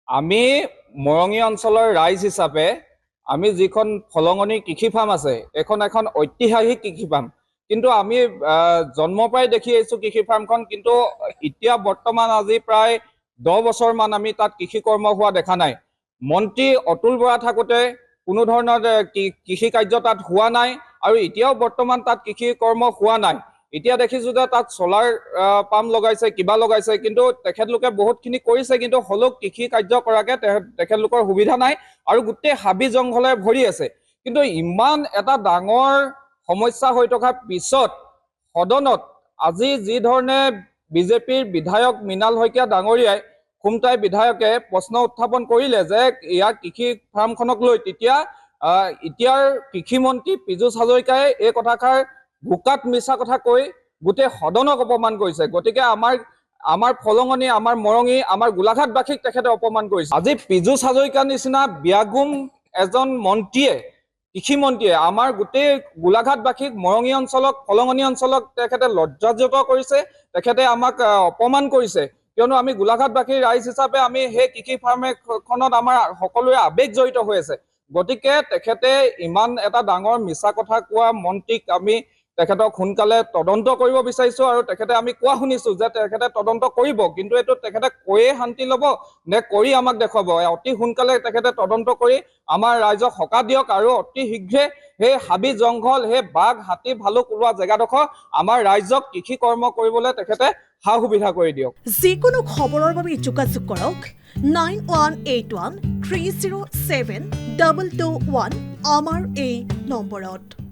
আমি মৰঙী অঞ্চলৰ ৰাইজ হিচাপে আমি যিখন ফলঙনি কৃষি ফাৰ্ম আছে এখন ঐতিহাসিক কৃষি ফাৰ্ম, কিন্তু আমি জন্মৰ পৰাই দেখি আহিছোঁ কৃষি ফাৰ্মখন, কিন্তু এতিয়া বৰ্তমান আজি প্ৰায় 10 বছৰমান আমি তাত কৃষি কৰ্ম হোৱা দেখা নাই। মন্ত্ৰী অতুল বৰা থাকোঁতে কোনো ধৰণৰ কৃষি কাৰ্য তাত হোৱা নাই আৰু এতিয়াও বৰ্তমান তাত কৃষি কৰ্ম হোৱা নাই। এতিয়া দেখিছোঁ যে তাত চলাৰ পাম্প লগাইছে, কিবা লগাইছে, কিন্তু তেখেতলোকে বহুতখিনি কৰিছে, কিন্তু হ'লেও কৃষি কাৰ্য কৰাকে তেখেতলোকৰ সুবিধা নাই আৰু গোটেই হাবি জংঘলে ভৰি আছে। কিন্তু ইমান এটা ডাঙৰ সমস্যা হৈ থকাৰ পিছত সদনত আজি যি ধৰণে বিজেপিৰ বিধায়ক মৃণাল শইকীয়া ডাঙৰীয়াই খুমটাই বিধায়কে প্ৰশ্ন উত্থাপন কৰিলে যে ইয়াৰ কৃষি ফাৰ্মখনক লৈ, তেতিয়া এতিয়াৰ কৃষিমন্ত্ৰী পীযুষ হাজৰিকাই এই কথাষাৰ বোকাত মিছা কথা কৈ গোটেই সদনক অপমান কৰিছে। গতিকে আমাৰ ফলঙনি, আমাৰ মৰঙী, আমাৰ গোলাঘাটবাসীক তেখেতে অপমান কৰিছে। আজি পীযুষ হাজৰিকাৰ নিচিনা ব্যাগুম এজন মন্ত্ৰীয়ে, কৃষিমন্ত্ৰীয়ে আমাৰ গোটেই গোলাঘাটবাসীক, মৰঙী অঞ্চলক, ফলঙনি অঞ্চলক তেখেতে লজ্জাজত কৰিছে, তেখেতে আমাক অপমান কৰিছে। কিয়নো আমি গোলাঘাটবাসীৰ ৰাইজ হিচাপে আমি সেই কৃষি ফাৰ্মখনত আমাৰ সকলোৰে আৱেগ জড়িত হৈ আছে। গতিকে তেখেতে ইমান এটা ডাঙৰ মিছা কথা কোৱা মন্ত্ৰীক আমি তেখেতক সোনকালে তদন্ত কৰিব বিচাৰিছোঁ আৰু তেখেতে আমি কোৱা শুনিছোঁ যে তেখেতে তদন্ত কৰিব, কিন্তু এইটো তেখেতে কৈয়ে শান্তি ল'ব নে কৰি আমাক দেখুৱাব? অতি সোনকালে তেখেতে তদন্ত কৰি আমাৰ ৰাইজক সকাহ দিয়ক আৰু অতি শীঘ্ৰে সেই হাবি জংঘল, সেই বাঘ, হাতী, ভালুক ওলোৱা জেগাডোখৰ আমাৰ ৰাইজক কৃষি কৰ্ম কৰিবলৈ তেখেতে সা সুবিধা কৰি দিয়ক। যিকোনো খবৰৰ বাবে যোগাযোগ কৰক 9181 307 221 আমাৰ এই নম্বৰত।